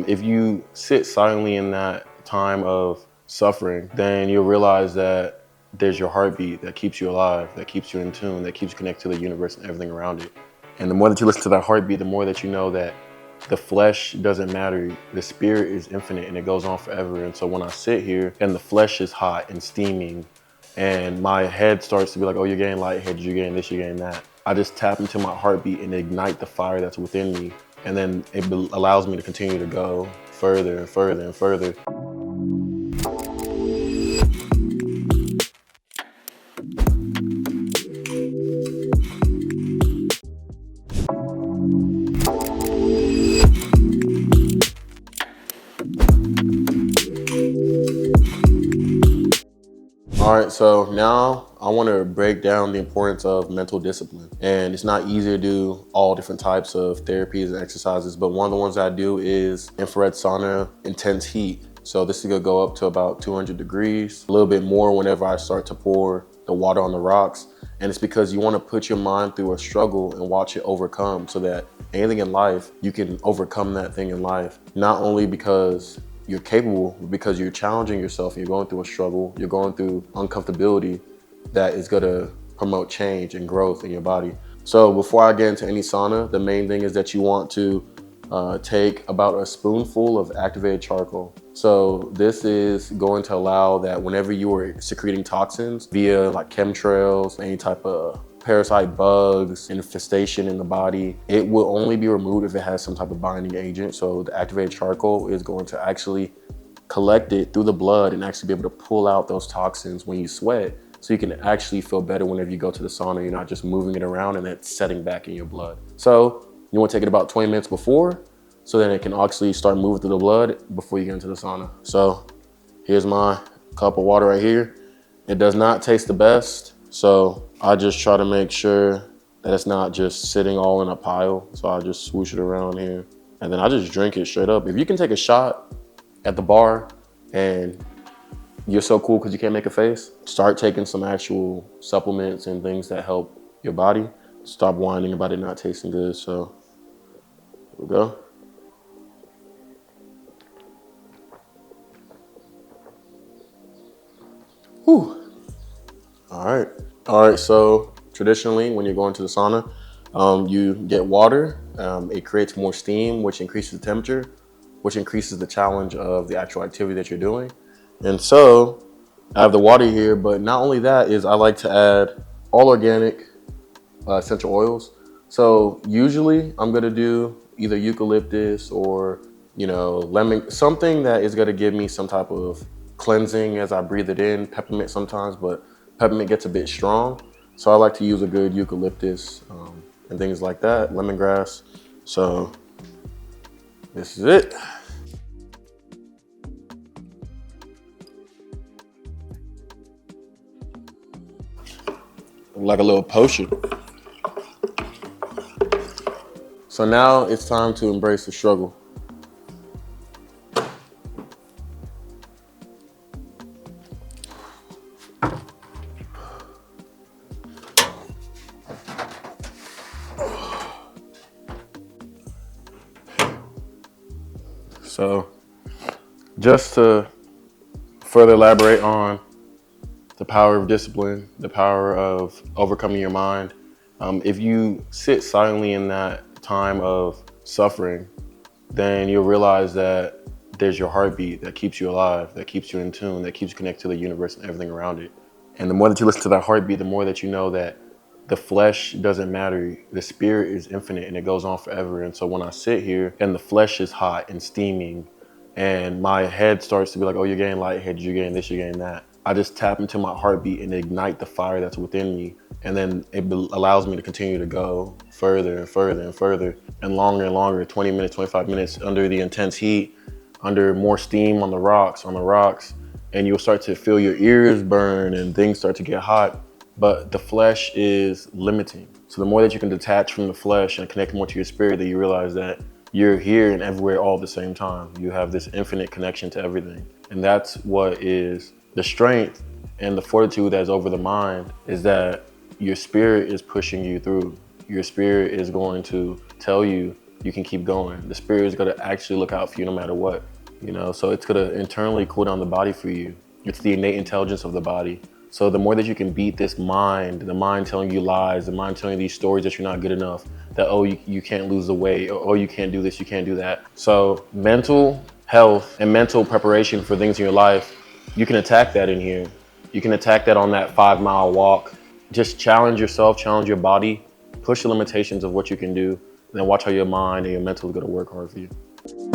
If you sit silently in that time of suffering, then you'll realize that there's your heartbeat that keeps you alive, that keeps you in tune, that keeps you connected to the universe and everything around it. And the more that you listen to that heartbeat, the more that you know that the flesh doesn't matter. The spirit is infinite and it goes on forever. And so when I sit here and the flesh is hot and steaming and my head starts to be like, oh, you're getting lightheaded, you're getting this, you're getting that, I just tap into my heartbeat and ignite the fire that's within me. And then it allows me to continue to go further and further and further. All right, so now I want to break down the importance of mental discipline. And it's not easy to do all different types of therapies and exercises, but one of the ones I do is infrared sauna, intense heat. So this is gonna go up to about 200 degrees, a little bit more whenever I start to pour the water on the rocks. And it's because you want to put your mind through a struggle and watch it overcome, so that anything in life, you can overcome that thing in life. Not only because you're capable, but because you're challenging yourself and you're going through a struggle, you're going through uncomfortability that is gonna promote change and growth in your body. So before I get into any sauna, the main thing is that you want to take about a spoonful of activated charcoal. So this is going to allow that whenever you are secreting toxins via like chemtrails, any type of parasite bugs, infestation in the body, it will only be removed if it has some type of binding agent. So the activated charcoal is going to actually collect it through the blood and actually be able to pull out those toxins when you sweat. So you can actually feel better whenever you go to the sauna. You're not just moving it around and it's setting back in your blood. So you want to take it about 20 minutes before, so then it can actually start moving through the blood before you get into the sauna. So here's my cup of water right here. It does not taste the best, so I just try to make sure that it's not just sitting all in a pile. So I just swoosh it around here and then I just drink it straight up. If you can take a shot at the bar and you're so cool because you can't make a face, start taking some actual supplements and things that help your body. Stop whining about it not tasting good. So here we go. Whew. All right, so traditionally when you're going to the sauna, you get water. It creates more steam, which increases the temperature, which increases the challenge of the actual activity that you're doing. And so I have the water here, but not only that is I like to add all organic essential oils. So usually I'm gonna do either eucalyptus or, lemon, something that is gonna give me some type of cleansing as I breathe it in. Peppermint sometimes, but peppermint gets a bit strong. So I like to use a good eucalyptus and things like that, lemongrass. So this is it. Like a little potion. So now it's time to embrace the struggle. So just to further elaborate on the power of discipline, the power of overcoming your mind, if you sit silently in that time of suffering, then you'll realize that there's your heartbeat that keeps you alive, that keeps you in tune, that keeps you connected to the universe and everything around it. And the more that you listen to that heartbeat, the more that you know that the flesh doesn't matter. The spirit is infinite and it goes on forever. And so when I sit here and the flesh is hot and steaming and my head starts to be like, oh, you're getting lightheaded, you're getting this, you're getting that, I just tap into my heartbeat and ignite the fire that's within me. And then it allows me to continue to go further and further and further and longer, 20 minutes, 25 minutes under the intense heat, under more steam on the rocks, and you'll start to feel your ears burn and things start to get hot. But the flesh is limiting. So the more that you can detach from the flesh and connect more to your spirit, that you realize that you're here and everywhere all at the same time. You have this infinite connection to everything. And that's what is the strength and the fortitude that's over the mind, is that your spirit is pushing you through. Your spirit is going to tell you you can keep going. The spirit is gonna actually look out for you no matter what, you know? So it's gonna internally cool down the body for you. It's the innate intelligence of the body. So the more that you can beat this mind, the mind telling you lies, the mind telling you these stories that you're not good enough, that, oh, you can't lose the weight, or oh, you can't do this, you can't do that. So mental health and mental preparation for things in your life, you can attack that in here. You can attack that on that 5-mile walk. Just challenge yourself, challenge your body, push the limitations of what you can do, and then watch how your mind and your mental is gonna work hard for you.